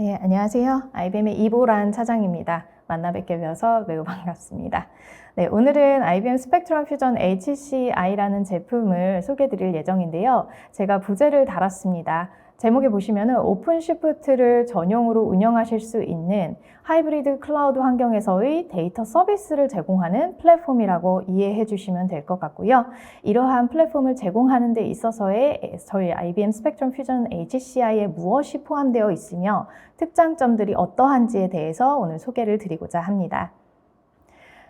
네, 안녕하세요. IBM의 이보란 차장입니다. 만나 뵙게 되어서 매우 반갑습니다. 네, 오늘은 IBM 스펙트럼 퓨전 HCI라는 제품을 소개해 드릴 예정인데요. 제가 부제를 달았습니다. 제목에 보시면은 오픈시프트를 전용으로 운영하실 수 있는 하이브리드 클라우드 환경에서의 데이터 서비스를 제공하는 플랫폼이라고 이해해 주시면 될 것 같고요. 이러한 플랫폼을 제공하는 데 있어서의 저희 IBM 스펙트럼 퓨전 HCI에 무엇이 포함되어 있으며 특장점들이 어떠한지에 대해서 오늘 소개를 드리고자 합니다.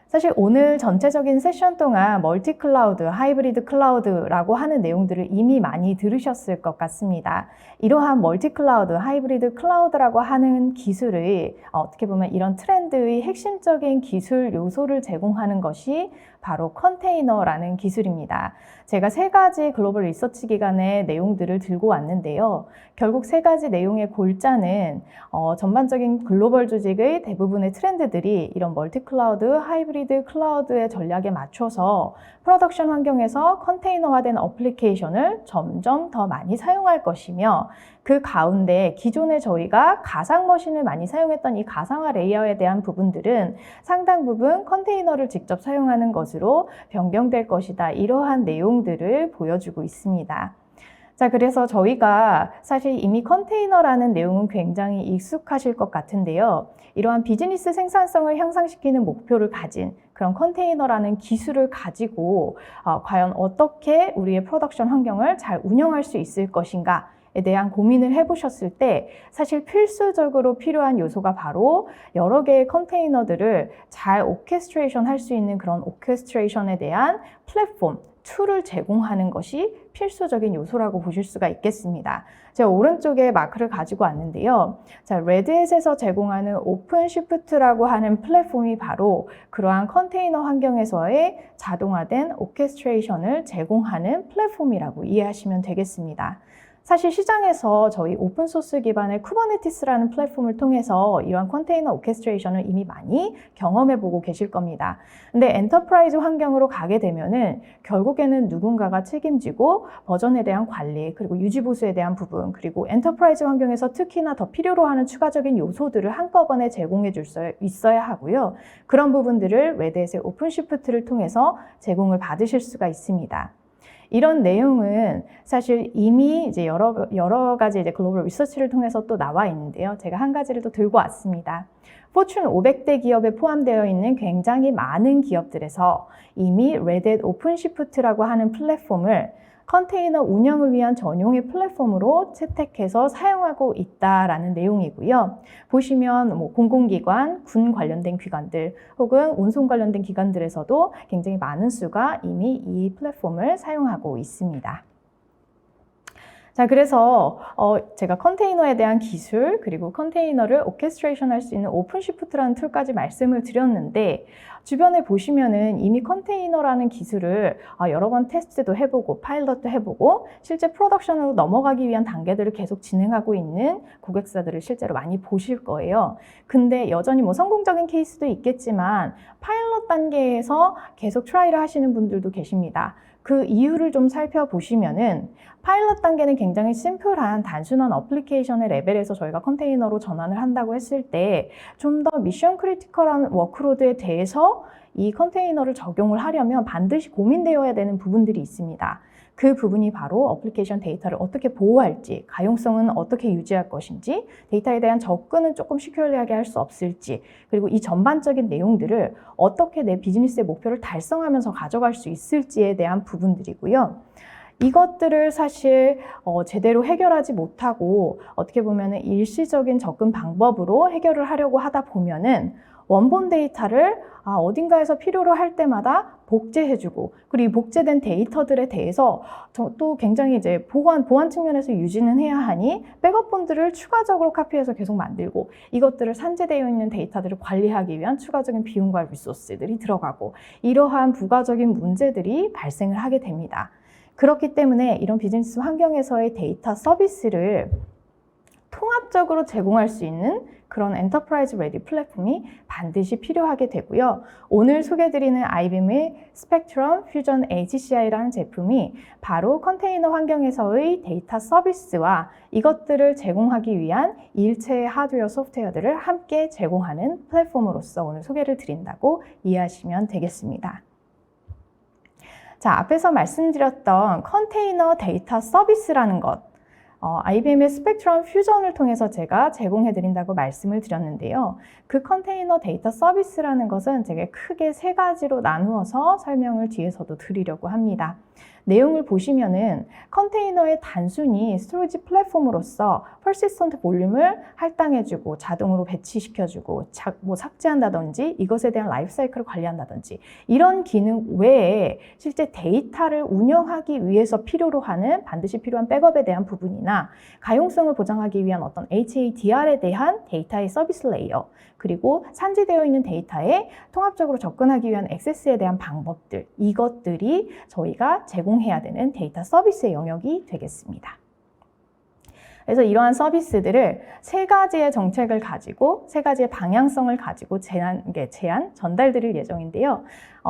사실 오늘 전체적인 세션 동안 멀티 클라우드, 하이브리드 클라우드라고 하는 내용들을 이미 많이 들으셨을 것 같습니다. 이러한 멀티 클라우드, 하이브리드 클라우드라고 하는 기술의 어떻게 보면 이런 트렌드의 핵심적인 기술 요소를 제공하는 것이 바로 컨테이너라는 기술입니다. 제가 세 가지 글로벌 리서치 기관의 내용들을 들고 왔는데요. 결국 세 가지 내용의 골자는 전반적인 글로벌 조직의 대부분의 트렌드들이 이런 멀티 클라우드, 하이브리드 클라우드의 전략에 맞춰서 프로덕션 환경에서 컨테이너화된 어플리케이션을 점점 더 많이 사용할 것이며 그 가운데 기존에 저희가 가상 머신을 많이 사용했던 이 가상화 레이어에 대한 부분들은 상당 부분 컨테이너를 직접 사용하는 것으로 변경될 것이다. 이러한 내용들을 보여주고 있습니다. 자, 그래서 저희가 사실 이미 컨테이너라는 내용은 굉장히 익숙하실 것 같은데요. 이러한 비즈니스 생산성을 향상시키는 목표를 가진 그런 컨테이너라는 기술을 가지고 과연 어떻게 우리의 프로덕션 환경을 잘 운영할 수 있을 것인가에 대한 고민을 해보셨을 때 사실 필수적으로 필요한 요소가 바로 여러 개의 컨테이너들을 잘 오케스트레이션 할 수 있는 그런 오케스트레이션에 대한 플랫폼, 툴을 제공하는 것이 필수적인 요소라고 보실 수가 있겠습니다. 제가 오른쪽에 마크를 가지고 왔는데요. 자, 레드햇에서 제공하는 오픈시프트라고 하는 플랫폼이 바로 그러한 컨테이너 환경에서의 자동화된 오케스트레이션을 제공하는 플랫폼이라고 이해하시면 되겠습니다. 사실 시장에서 저희 오픈소스 기반의 쿠버네티스라는 플랫폼을 통해서 이러한 컨테이너 오케스트레이션을 이미 많이 경험해보고 계실 겁니다. 근데 엔터프라이즈 환경으로 가게 되면은 결국에는 누군가가 책임지고 버전에 대한 관리, 그리고 유지보수에 대한 부분, 그리고 엔터프라이즈 환경에서 특히나 더 필요로 하는 추가적인 요소들을 한꺼번에 제공해 줄 수 있어야 하고요. 그런 부분들을 레드햇의 오픈시프트를 통해서 제공을 받으실 수가 있습니다. 이런 내용은 사실 이미 이제 여러 가지 이제 글로벌 리서치를 통해서 또 나와 있는데요. 제가 한 가지를 또 들고 왔습니다. 포춘 500대 기업에 포함되어 있는 굉장히 많은 기업들에서 이미 레드햇 오픈시프트라고 하는 플랫폼을 컨테이너 운영을 위한 전용의 플랫폼으로 채택해서 사용하고 있다라는 내용이고요. 보시면 공공기관, 군 관련된 기관들 혹은 운송 관련된 기관들에서도 굉장히 많은 수가 이미 이 플랫폼을 사용하고 있습니다. 자, 그래서 제가 컨테이너에 대한 기술 그리고 컨테이너를 오케스트레이션 할 수 있는 오픈시프트라는 툴까지 말씀을 드렸는데 주변에 보시면은 이미 컨테이너라는 기술을 여러 번 테스트도 해보고 파일럿도 해보고 실제 프로덕션으로 넘어가기 위한 단계들을 계속 진행하고 있는 고객사들을 실제로 많이 보실 거예요. 근데 여전히 성공적인 케이스도 있겠지만 파일럿 단계에서 계속 트라이를 하시는 분들도 계십니다. 그 이유를 좀 살펴보시면은 파일럿 단계는 굉장히 심플한 단순한 어플리케이션의 레벨에서 저희가 컨테이너로 전환을 한다고 했을 때 좀 더 미션 크리티컬한 워크로드에 대해서 이 컨테이너를 적용을 하려면 반드시 고민되어야 되는 부분들이 있습니다. 그 부분이 바로 어플리케이션 데이터를 어떻게 보호할지, 가용성은 어떻게 유지할 것인지, 데이터에 대한 접근은 조금 시큐어리하게 할 수 없을지, 그리고 이 전반적인 내용들을 어떻게 내 비즈니스의 목표를 달성하면서 가져갈 수 있을지에 대한 부분들이고요. 이것들을 사실 제대로 해결하지 못하고 어떻게 보면 일시적인 접근 방법으로 해결을 하려고 하다 보면은 원본 데이터를 어딘가에서 필요로 할 때마다 복제해주고 그리고 이 복제된 데이터들에 대해서 또 굉장히 이제 보안 측면에서 유지는 해야 하니 백업본들을 추가적으로 카피해서 계속 만들고 이것들을 산재되어 있는 데이터들을 관리하기 위한 추가적인 비용과 리소스들이 들어가고 이러한 부가적인 문제들이 발생을 하게 됩니다. 그렇기 때문에 이런 비즈니스 환경에서의 데이터 서비스를 통합적으로 제공할 수 있는 그런 엔터프라이즈 레디 플랫폼이 반드시 필요하게 되고요. 오늘 소개해드리는 IBM의 스펙트럼 퓨전 HCI라는 제품이 바로 컨테이너 환경에서의 데이터 서비스와 이것들을 제공하기 위한 일체의 하드웨어, 소프트웨어들을 함께 제공하는 플랫폼으로서 오늘 소개를 드린다고 이해하시면 되겠습니다. 자, 앞에서 말씀드렸던 컨테이너 데이터 서비스라는 것, IBM의 스펙트럼 퓨전을 통해서 제가 제공해드린다고 말씀을 드렸는데요. 그 컨테이너 데이터 서비스라는 것은 되게 크게 세 가지로 나누어서 설명을 뒤에서도 드리려고 합니다. 내용을 보시면은 컨테이너의 단순히 스토리지 플랫폼으로서 퍼시스턴트 볼륨을 할당해주고 자동으로 배치시켜주고 뭐 삭제한다든지 이것에 대한 라이프 사이클을 관리한다든지 이런 기능 외에 실제 데이터를 운영하기 위해서 필요로 하는 반드시 필요한 백업에 대한 부분이나 가용성을 보장하기 위한 어떤 HADR에 대한 데이터의 서비스 레이어 그리고 산지되어 있는 데이터에 통합적으로 접근하기 위한 액세스에 대한 방법들 이것들이 저희가 제공해야 되는 데이터 서비스의 영역이 되겠습니다. 그래서 이러한 서비스들을 세 가지의 정책을 가지고 세 가지의 방향성을 가지고 제안, 전달드릴 예정인데요.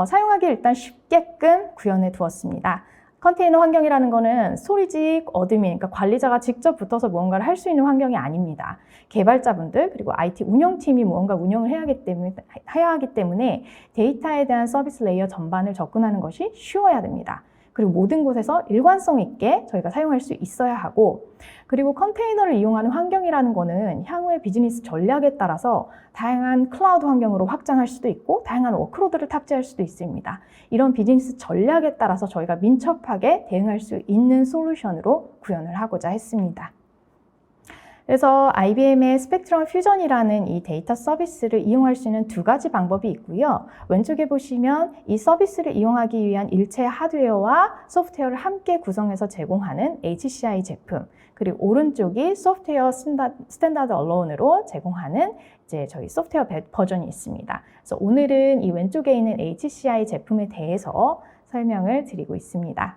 사용하기 일단 쉽게끔 구현해 두었습니다. 컨테이너 환경이라는 거는 스토리지 어드민, 그러니까 관리자가 직접 붙어서 무언가를 할 수 있는 환경이 아닙니다. 개발자분들 그리고 IT 운영팀이 무언가 운영을 해야 하기 때문에 데이터에 대한 서비스 레이어 전반을 접근하는 것이 쉬워야 됩니다. 그리고 모든 곳에서 일관성 있게 저희가 사용할 수 있어야 하고 그리고 컨테이너를 이용하는 환경이라는 거는 향후의 비즈니스 전략에 따라서 다양한 클라우드 환경으로 확장할 수도 있고 다양한 워크로드를 탑재할 수도 있습니다. 이런 비즈니스 전략에 따라서 저희가 민첩하게 대응할 수 있는 솔루션으로 구현을 하고자 했습니다. 그래서 IBM의 스펙트럼 퓨전이라는 이 데이터 서비스를 이용할 수 있는 두 가지 방법이 있고요. 왼쪽에 보시면 이 서비스를 이용하기 위한 일체 하드웨어와 소프트웨어를 함께 구성해서 제공하는 HCI 제품, 그리고 오른쪽이 소프트웨어 스탠다드 얼론으로 제공하는 이제 저희 소프트웨어 버전이 있습니다. 그래서 오늘은 이 왼쪽에 있는 HCI 제품에 대해서 설명을 드리고 있습니다.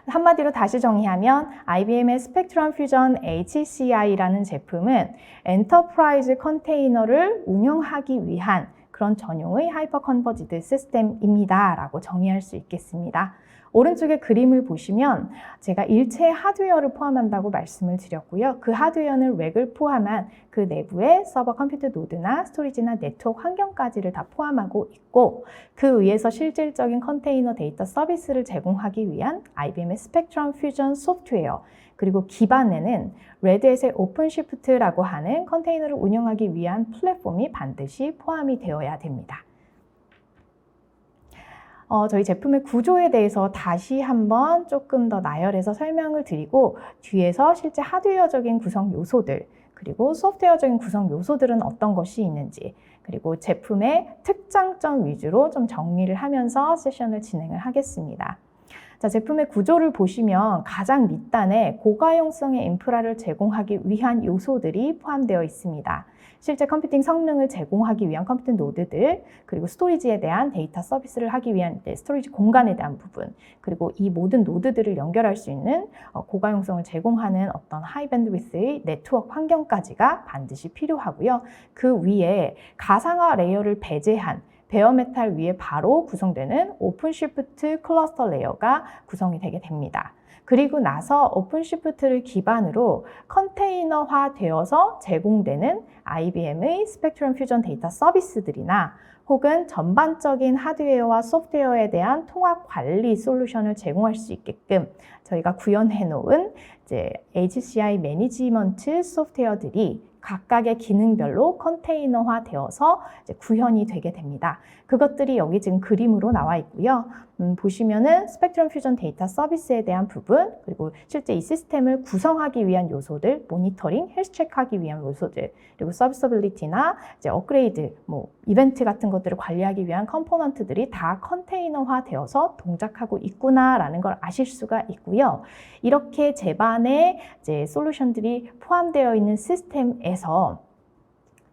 한마디로 다시 정의하면 IBM의 스펙트럼 퓨전 HCI라는 제품은 엔터프라이즈 컨테이너를 운영하기 위한 그런 전용의 하이퍼 컨버지드 시스템입니다 라고 정의할 수 있겠습니다. 오른쪽에 그림을 보시면 제가 일체 하드웨어를 포함한다고 말씀을 드렸고요. 그 하드웨어는 렉을 포함한 그 내부의 서버 컴퓨터 노드나 스토리지나 네트워크 환경까지를 다 포함하고 있고 그 위에서 실질적인 컨테이너 데이터 서비스를 제공하기 위한 IBM의 스펙트럼 퓨전 소프트웨어 그리고 기반에는 레드햇의 오픈시프트라고 하는 컨테이너를 운영하기 위한 플랫폼이 반드시 포함이 되어야 됩니다. 저희 제품의 구조에 대해서 다시 한번 조금 더 나열해서 설명을 드리고 뒤에서 실제 하드웨어적인 구성 요소들 그리고 소프트웨어적인 구성 요소들은 어떤 것이 있는지 그리고 제품의 특장점 위주로 좀 정리를 하면서 세션을 진행을 하겠습니다. 자, 제품의 구조를 보시면 가장 밑단에 고가용성의 인프라를 제공하기 위한 요소들이 포함되어 있습니다. 실제 컴퓨팅 성능을 제공하기 위한 컴퓨터 노드들, 그리고 스토리지에 대한 데이터 서비스를 하기 위한 스토리지 공간에 대한 부분, 그리고 이 모든 노드들을 연결할 수 있는 고가용성을 제공하는 어떤 하이 밴드위스의 네트워크 환경까지가 반드시 필요하고요. 그 위에 가상화 레이어를 배제한 베어메탈 위에 바로 구성되는 오픈시프트 클러스터 레이어가 구성이 되게 됩니다. 그리고 나서 오픈시프트를 기반으로 컨테이너화 되어서 제공되는 IBM의 스펙트럼 퓨전 데이터 서비스들이나 혹은 전반적인 하드웨어와 소프트웨어에 대한 통합 관리 솔루션을 제공할 수 있게끔 저희가 구현해 놓은 이제 HCI 매니지먼트 소프트웨어들이 각각의 기능별로 컨테이너화 되어서 이제 구현이 되게 됩니다. 그것들이 여기 지금 그림으로 나와 있고요. 보시면은 스펙트럼 퓨전 데이터 서비스에 대한 부분, 그리고 실제 이 시스템을 구성하기 위한 요소들, 모니터링, 헬스 체크하기 위한 요소들, 그리고 서비스빌리티나 이제 업그레이드, 뭐 이벤트 같은 것들을 관리하기 위한 컴포넌트들이 다 컨테이너화 되어서 동작하고 있구나라는 걸 아실 수가 있고요. 이렇게 제반의 이제 솔루션들이 포함되어 있는 시스템에서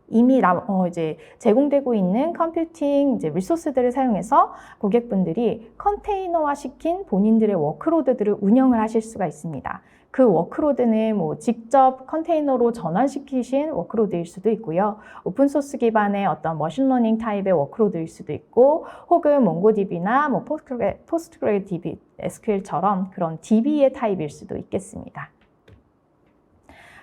이미 이제 제공되고 있는 컴퓨팅 이제 리소스들을 사용해서 고객분들이 컨테이너화 시킨 본인들의 워크로드들을 운영을 하실 수가 있습니다. 그 워크로드는 뭐 직접 컨테이너로 전환시키신 워크로드일 수도 있고요. 오픈소스 기반의 어떤 머신러닝 타입의 워크로드일 수도 있고, 혹은 몽고DB나 뭐 포스트그레이디비, SQL처럼 그런 DB의 타입일 수도 있겠습니다.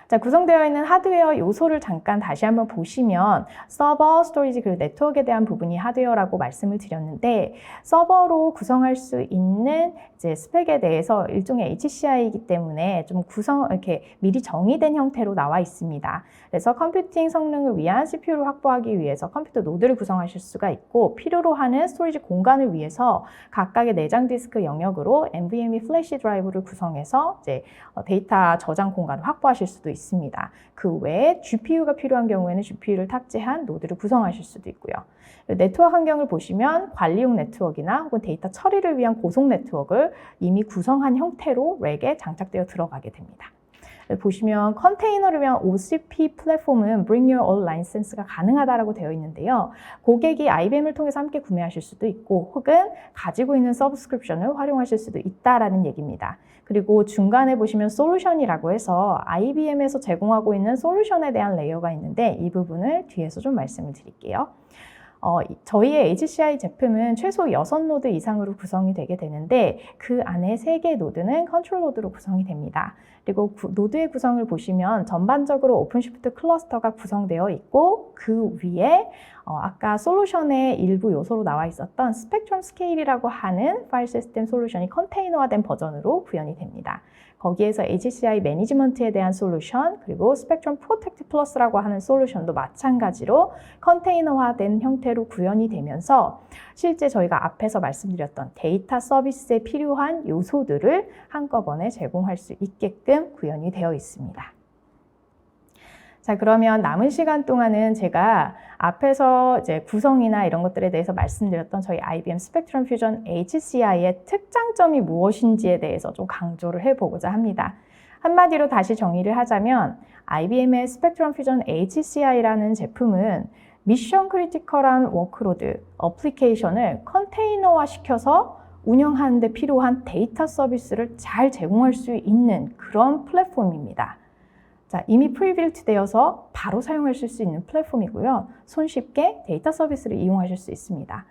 자, 구성되어 있는 하드웨어 요소를 잠깐 다시 한번 보시면 서버, 스토리지, 그리고 네트워크에 대한 부분이 하드웨어라고 말씀을 드렸는데, 서버로 구성할 수 있는 이제 스펙에 대해서 일종의 HCI이기 때문에 좀 이렇게 미리 정의된 형태로 나와 있습니다. 그래서 컴퓨팅 성능을 위한 CPU를 확보하기 위해서 컴퓨터 노드를 구성하실 수가 있고, 필요로 하는 스토리지 공간을 위해서 각각의 내장 디스크 영역으로 NVMe 플래시 드라이브를 구성해서 이제 데이터 저장 공간을 확보하실 수도 있습니다. 그 외에 GPU가 필요한 경우에는 GPU를 탑재한 노드를 구성하실 수도 있고요. 네트워크 환경을 보시면 관리용 네트워크나 혹은 데이터 처리를 위한 고속 네트워크를 이미 구성한 형태로 랙에 장착되어 들어가게 됩니다. 보시면 컨테이너를 위한 OCP 플랫폼은 Bring Your Own 라이센스가 가능하다고 되어 있는데요. 고객이 IBM을 통해서 함께 구매하실 수도 있고, 혹은 가지고 있는 서브스크립션을 활용하실 수도 있다라는 얘기입니다. 그리고 중간에 보시면 솔루션이라고 해서 IBM에서 제공하고 있는 솔루션에 대한 레이어가 있는데, 이 부분을 뒤에서 좀 말씀을 드릴게요. 저희의 HCI 제품은 최소 6노드 이상으로 구성이 되게 되는데, 그 안에 3개의 노드는 컨트롤 노드로 구성이 됩니다. 그리고 노드의 구성을 보시면 전반적으로 오픈시프트 클러스터가 구성되어 있고, 그 위에 아까 솔루션의 일부 요소로 나와 있었던 스펙트럼 스케일이라고 하는 파일 시스템 솔루션이 컨테이너화된 버전으로 구현이 됩니다. 거기에서 HCI 매니지먼트에 대한 솔루션, 그리고 스펙트럼 프로텍트 플러스라고 하는 솔루션도 마찬가지로 컨테이너화된 형태로 구현이 되면서 실제 저희가 앞에서 말씀드렸던 데이터 서비스에 필요한 요소들을 한꺼번에 제공할 수 있게끔 구현이 되어 있습니다. 자, 그러면 남은 시간 동안은 제가 앞에서 이제 구성이나 이런 것들에 대해서 말씀드렸던 저희 IBM 스펙트럼 퓨전 HCI의 특장점이 무엇인지에 대해서 좀 강조를 해보고자 합니다. 한마디로 다시 정의를 하자면 IBM의 스펙트럼 퓨전 HCI라는 제품은 미션 크리티컬한 워크로드, 어플리케이션을 컨테이너화 시켜서 운영하는 데 필요한 데이터 서비스를 잘 제공할 수 있는 그런 플랫폼입니다. 자, 이미 프리빌트 되어서 바로 사용하실 수 있는 플랫폼이고요. 손쉽게 데이터 서비스를 이용하실 수 있습니다.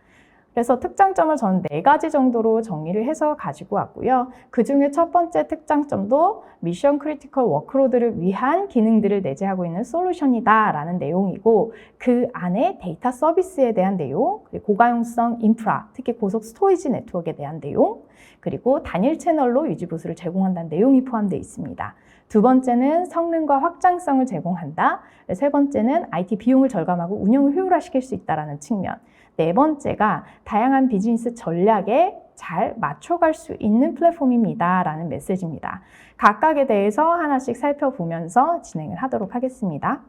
그래서 특장점을 저는 4가지 정도로 정리를 해서 가지고 왔고요. 그 중에 첫 번째 특장점도 미션 크리티컬 워크로드를 위한 기능들을 내재하고 있는 솔루션이다라는 내용이고, 그 안에 데이터 서비스에 대한 내용, 그리고 고가용성 인프라, 특히 고속 스토리지 네트워크에 대한 내용, 그리고 단일 채널로 유지 보수를 제공한다는 내용이 포함되어 있습니다. 두 번째는 성능과 확장성을 제공한다. 세 번째는 IT 비용을 절감하고 운영을 효율화시킬 수 있다는 측면. 네 번째가 다양한 비즈니스 전략에 잘 맞춰갈 수 있는 플랫폼입니다 라는 메시지입니다. 각각에 대해서 하나씩 살펴보면서 진행을 하도록 하겠습니다.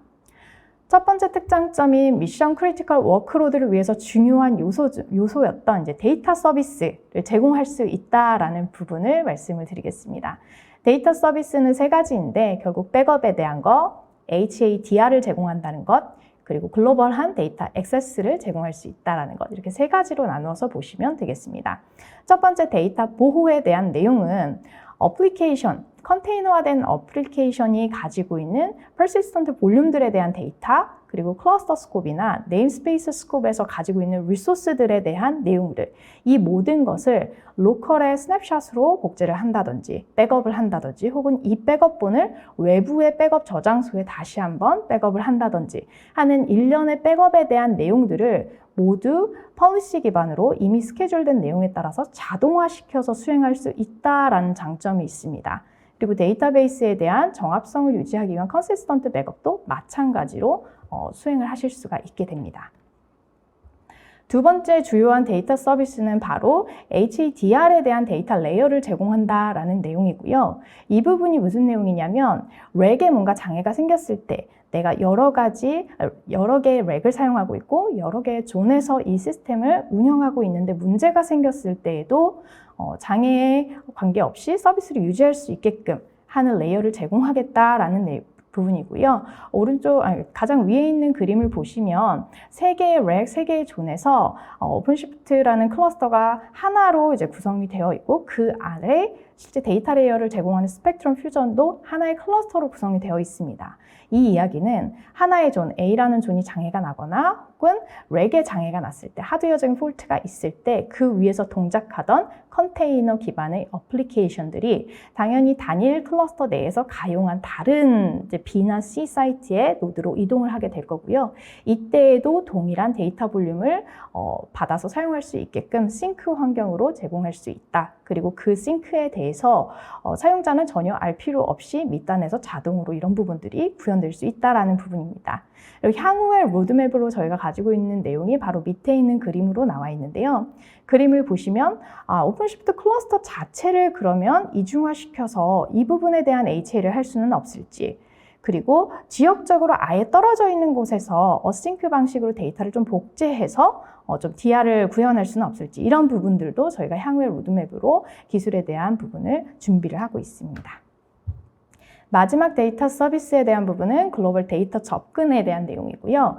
첫 번째 특장점인 미션 크리티컬 워크로드를 위해서 중요한 요소였던 이제 데이터 서비스를 제공할 수 있다라는 부분을 말씀을 드리겠습니다. 데이터 서비스는 3가지인데 결국 백업에 대한 것, HADR을 제공한다는 것, 그리고 글로벌한 데이터 액세스를 제공할 수 있다는 것, 이렇게 3가지로 나누어서 보시면 되겠습니다. 첫 번째 데이터 보호에 대한 내용은 어플리케이션, 컨테이너화된 어플리케이션이 가지고 있는 persistent 볼륨들에 대한 데이터, 그리고 클러스터 스콥이나 네임스페이스 스콥에서 가지고 있는 리소스들에 대한 내용들, 이 모든 것을 로컬의 스냅샷으로 복제를 한다든지 백업을 한다든지, 혹은 이 백업본을 외부의 백업 저장소에 다시 한번 백업을 한다든지 하는 일련의 백업에 대한 내용들을 모두 폴리시 기반으로 이미 스케줄된 내용에 따라서 자동화시켜서 수행할 수 있다라는 장점이 있습니다. 그리고 데이터베이스에 대한 정합성을 유지하기 위한 컨시스턴트 백업도 마찬가지로 수행을 하실 수가 있게 됩니다. 두 번째 주요한 데이터 서비스는 바로 HADR에 대한 데이터 레이어를 제공한다라는 내용이고요. 이 부분이 무슨 내용이냐면 렉에 뭔가 장애가 생겼을 때 내가 여러 개의 렉을 사용하고 있고 여러 개의 존에서 이 시스템을 운영하고 있는데 문제가 생겼을 때에도 장애에 관계없이 서비스를 유지할 수 있게끔 하는 레이어를 제공하겠다라는 부분이고요. 가장 위에 있는 그림을 보시면 3개의 렉, 3개의 존에서 오픈시프트라는 클러스터가 하나로 이제 구성이 되어 있고 그 아래 실제 데이터 레이어를 제공하는 스펙트럼 퓨전도 하나의 클러스터로 구성이 되어 있습니다. 이 이야기는 하나의 존, A라는 존이 장애가 나거나 혹은 렉의 장애가 났을 때, 하드웨어적인 폴트가 있을 때 그 위에서 동작하던 컨테이너 기반의 어플리케이션들이 당연히 단일 클러스터 내에서 가용한 다른 이제 B나 C 사이트의 노드로 이동을 하게 될 거고요. 이때에도 동일한 데이터 볼륨을 받아서 사용할 수 있게끔 싱크 환경으로 제공할 수 있다. 그리고 그 싱크에 대해서 사용자는 전혀 알 필요 없이 밑단에서 자동으로 이런 부분들이 구현될 수 있다는 부분입니다. 그리고 향후의 로드맵으로 저희가 가지고 있는 내용이 바로 밑에 있는 그림으로 나와 있는데요. 그림을 보시면 오픈시프트 클러스터 자체를 그러면 이중화시켜서 이 부분에 대한 HA를 할 수는 없을지, 그리고 지역적으로 아예 떨어져 있는 곳에서 어싱크 방식으로 데이터를 좀 복제해서 좀 DR을 구현할 수는 없을지, 이런 부분들도 저희가 향후의 로드맵으로 기술에 대한 부분을 준비를 하고 있습니다. 마지막 데이터 서비스에 대한 부분은 글로벌 데이터 접근에 대한 내용이고요.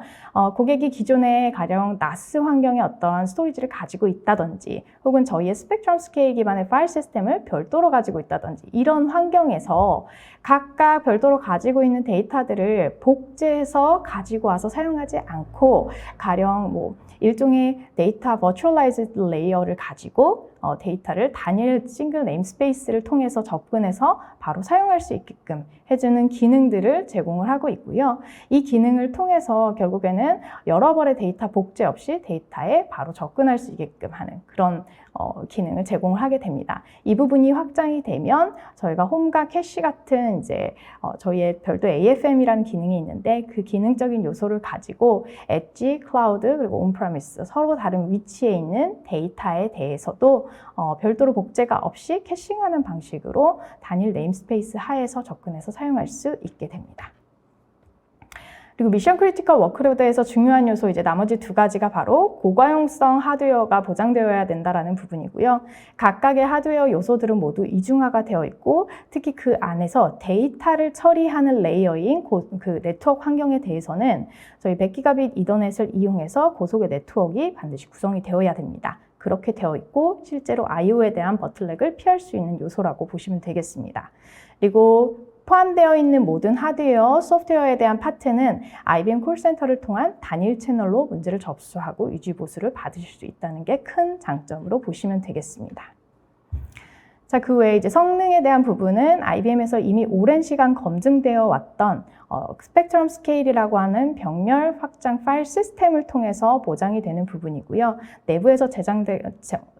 고객이 기존에 가령 NAS 환경에 어떤 스토리지를 가지고 있다든지 혹은 저희의 스펙트럼 스케일 기반의 파일 시스템을 별도로 가지고 있다든지 이런 환경에서 각각 별도로 가지고 있는 데이터들을 복제해서 가지고 와서 사용하지 않고 가령 일종의 데이터 버추얼라이즈드 레이어를 가지고 데이터를 단일 싱글 네임스페이스를 통해서 접근해서 바로 사용할 수 있게끔 해주는 기능들을 제공을 하고 있고요. 이 기능을 통해서 결국에는 여러 벌의 데이터 복제 없이 데이터에 바로 접근할 수 있게끔 하는 그런 기능을 제공을 하게 됩니다. 이 부분이 확장이 되면 저희가 홈과 캐시 같은 이제 저희의 별도 AFM이라는 기능이 있는데 그 기능적인 요소를 가지고 엣지, 클라우드, 그리고 온프레미스 서로 다른 위치에 있는 데이터에 대해서도 별도로 복제가 없이 캐싱하는 방식으로 단일 네임스페이스 하에서 접근해서 사용할 수 있게 됩니다. 그리고 미션 크리티컬 워크로드에서 중요한 요소 이제 나머지 2가지가 바로 고가용성 하드웨어가 보장되어야 된다라는 부분이고요. 각각의 하드웨어 요소들은 모두 이중화가 되어 있고 특히 그 안에서 데이터를 처리하는 레이어인 그 네트워크 환경에 대해서는 저희 100기가빗 이더넷을 이용해서 고속의 네트워크가 반드시 구성이 되어야 됩니다. 그렇게 되어 있고 실제로 I/O에 대한 버틀렉을 피할 수 있는 요소라고 보시면 되겠습니다. 그리고 포함되어 있는 모든 하드웨어, 소프트웨어에 대한 파트는 IBM 콜센터를 통한 단일 채널로 문제를 접수하고 유지 보수를 받으실 수 있다는 게 큰 장점으로 보시면 되겠습니다. 자, 그 외에 이제 성능에 대한 부분은 IBM에서 이미 오랜 시간 검증되어 왔던 스펙트럼 스케일이라고 하는 병렬 확장 파일 시스템을 통해서 보장이 되는 부분이고요. 내부에서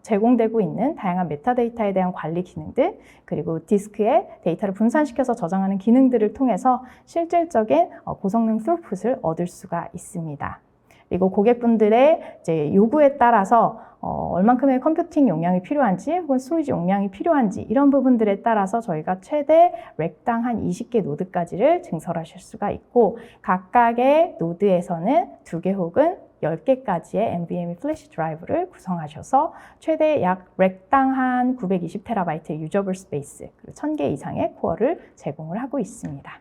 제공되고 있는 다양한 메타데이터에 대한 관리 기능들, 그리고 디스크에 데이터를 분산시켜서 저장하는 기능들을 통해서 실질적인 고성능 스루풋을 얻을 수가 있습니다. 그리고 고객분들의 이제 요구에 따라서 얼만큼의 컴퓨팅 용량이 필요한지 혹은 스토리지 용량이 필요한지 이런 부분들에 따라서 저희가 최대 렉당 한 20개 노드까지를 증설하실 수가 있고 각각의 노드에서는 2개 혹은 10개까지의 NVMe 플래시 드라이브를 구성하셔서 최대 약 렉당 한 920TB의 유저블 스페이스 그리고 1000개 이상의 코어를 제공을 하고 있습니다.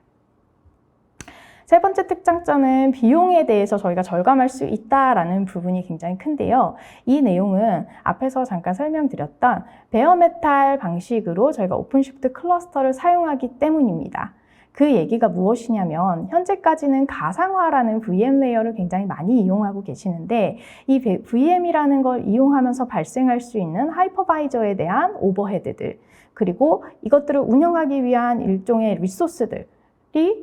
세 번째 특장점은 비용에 대해서 저희가 절감할 수 있다라는 부분이 굉장히 큰데요. 이 내용은 앞에서 잠깐 설명드렸던 베어메탈 방식으로 저희가 오픈시프트 클러스터를 사용하기 때문입니다. 그 얘기가 무엇이냐면 현재까지는 가상화라는 VM 레이어를 굉장히 많이 이용하고 계시는데 이 VM이라는 걸 이용하면서 발생할 수 있는 하이퍼바이저에 대한 오버헤드들 그리고 이것들을 운영하기 위한 일종의 리소스들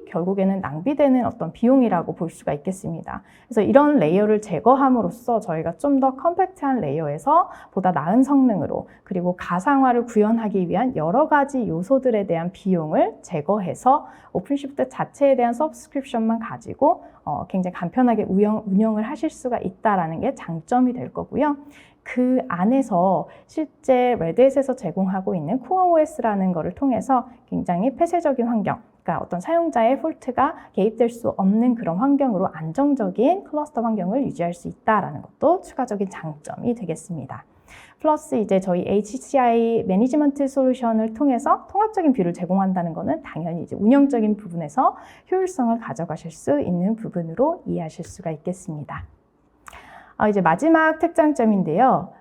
결국에는 낭비되는 어떤 비용이라고 볼 수가 있겠습니다. 그래서 이런 레이어를 제거함으로써 저희가 좀 더 컴팩트한 레이어에서 보다 나은 성능으로 그리고 가상화를 구현하기 위한 여러 가지 요소들에 대한 비용을 제거해서 오픈시프트 자체에 대한 서브스크립션만 가지고 굉장히 간편하게 운영을 하실 수가 있다는 게 장점이 될 거고요. 그 안에서 실제 레드햇에서 제공하고 있는 코어 OS라는 것을 통해서 굉장히 폐쇄적인 환경, 그러니까 어떤 사용자의 폴트가 개입될 수 없는 그런 환경으로 안정적인 클러스터 환경을 유지할 수 있다는 것도 추가적인 장점이 되겠습니다. 플러스 이제 저희 HCI 매니지먼트 솔루션을 통해서 통합적인 뷰를 제공한다는 것은 당연히 이제 운영적인 부분에서 효율성을 가져가실 수 있는 부분으로 이해하실 수가 있겠습니다. 이제 마지막 특장점인데요.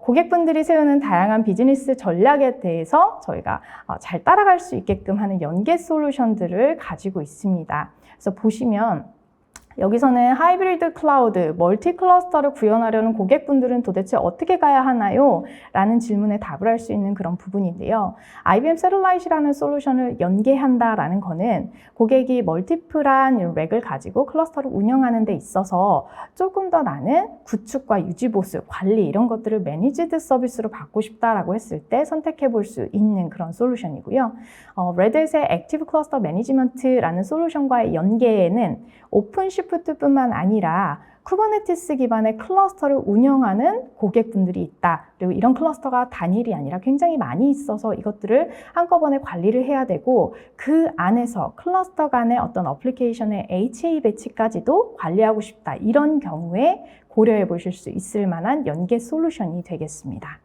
고객분들이 세우는 다양한 비즈니스 전략에 대해서 저희가 잘 따라갈 수 있게끔 하는 연계 솔루션들을 가지고 있습니다. 그래서 보시면 여기서는 하이브리드 클라우드, 멀티 클러스터를 구현하려는 고객분들은 도대체 어떻게 가야 하나요? 라는 질문에 답을 할 수 있는 그런 부분인데요. IBM 셀룰라이트라는 솔루션을 연계한다라는 거는 고객이 멀티플한 렉을 가지고 클러스터를 운영하는 데 있어서 조금 더 나는 구축과 유지 보수, 관리 이런 것들을 매니지드 서비스로 받고 싶다라고 했을 때 선택해 볼 수 있는 그런 솔루션이고요. 레드햇의 액티브 클러스터 매니지먼트라는 솔루션과의 연계에는 오픈시프트뿐만 아니라 쿠버네티스 기반의 클러스터를 운영하는 고객분들이 있다. 그리고 이런 클러스터가 단일이 아니라 굉장히 많이 있어서 이것들을 한꺼번에 관리를 해야 되고 그 안에서 클러스터 간의 어떤 어플리케이션의 HA 배치까지도 관리하고 싶다. 이런 경우에 고려해 보실 수 있을 만한 연계 솔루션이 되겠습니다.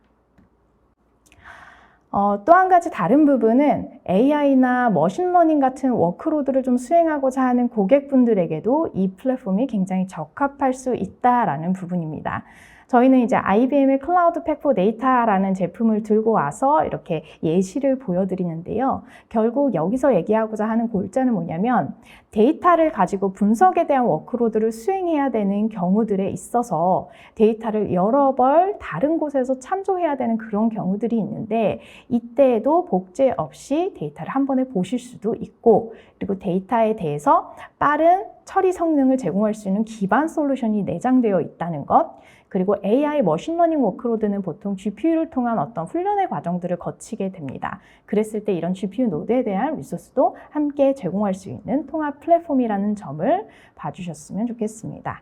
또 한 가지 다른 부분은 AI나 머신러닝 같은 워크로드를 좀 수행하고자 하는 고객분들에게도 이 플랫폼이 굉장히 적합할 수 있다라는 부분입니다. 저희는 이제 IBM의 클라우드 팩포 데이터라는 제품을 들고 와서 이렇게 예시를 보여드리는데요. 결국 여기서 얘기하고자 하는 골자는 뭐냐면 데이터를 가지고 분석에 대한 워크로드를 수행해야 되는 경우들에 있어서 데이터를 여러 벌 다른 곳에서 참조해야 되는 그런 경우들이 있는데 이때에도 복제 없이 데이터를 한 번에 보실 수도 있고 그리고 데이터에 대해서 빠른 처리 성능을 제공할 수 있는 기반 솔루션이 내장되어 있다는 것 그리고 AI 머신러닝 워크로드는 보통 GPU를 통한 어떤 훈련의 과정들을 거치게 됩니다. 그랬을 때 이런 GPU 노드에 대한 리소스도 함께 제공할 수 있는 통합 플랫폼이라는 점을 봐주셨으면 좋겠습니다.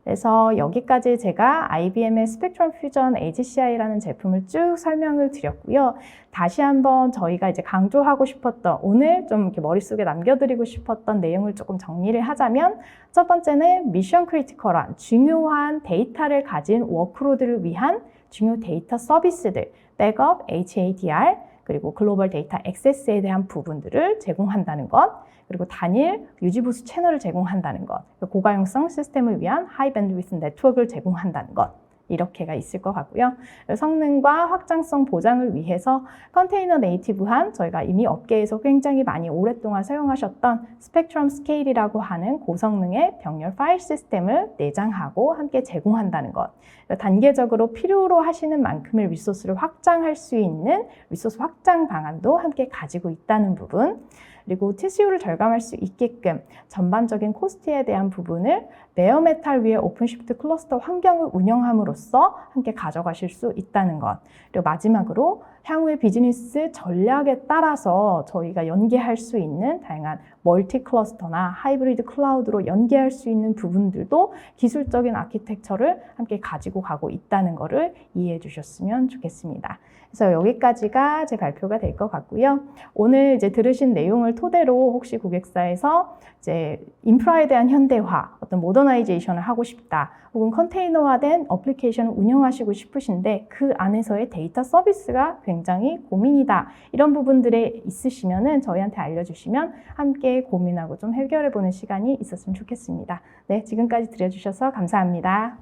그래서 여기까지 제가 IBM의 스펙트럼 퓨전 HCI라는 제품을 쭉 설명을 드렸고요. 다시 한번 저희가 이제 강조하고 싶었던 오늘 좀 이렇게 머릿속에 남겨드리고 싶었던 내용을 조금 정리를 하자면 첫 번째는 미션 크리티컬한 중요한 데이터를 가진 워크로드를 위한 중요 데이터 서비스들, 백업, HADR, 그리고 글로벌 데이터 액세스에 대한 부분들을 제공한다는 것 그리고 단일 유지보수 채널을 제공한다는 것, 고가용성 시스템을 위한 하이 밴드위스 네트워크를 제공한다는 것 이렇게가 있을 것 같고요. 성능과 확장성 보장을 위해서 컨테이너 네이티브한 저희가 이미 업계에서 굉장히 많이 오랫동안 사용하셨던 스펙트럼 스케일이라고 하는 고성능의 병렬 파일 시스템을 내장하고 함께 제공한다는 것. 단계적으로 필요로 하시는 만큼의 리소스를 확장할 수 있는 리소스 확장 방안도 함께 가지고 있다는 부분. 그리고 TCO를 절감할 수 있게끔 전반적인 코스트에 대한 부분을 베어메탈 위에 오픈시프트 클러스터 환경을 운영함으로써 함께 가져가실 수 있다는 것. 그리고 마지막으로 향후의 비즈니스 전략에 따라서 저희가 연계할 수 있는 다양한 멀티 클러스터나 하이브리드 클라우드로 연계할 수 있는 부분들도 기술적인 아키텍처를 함께 가지고 가고 있다는 것을 이해해 주셨으면 좋겠습니다. 그래서 여기까지가 제 발표가 될 것 같고요. 오늘 이제 들으신 내용을 토대로 혹시 고객사에서 이제 인프라에 대한 현대화, 어떤 모더나이제이션을 하고 싶다, 혹은 컨테이너화된 어플리케이션을 운영하시고 싶으신데 그 안에서의 데이터 서비스가 굉장히 고민이다. 이런 부분들에 있으시면은 저희한테 알려주시면 함께 고민하고 좀 해결해 보는 시간이 있었으면 좋겠습니다. 네, 지금까지 들어주셔서 감사합니다.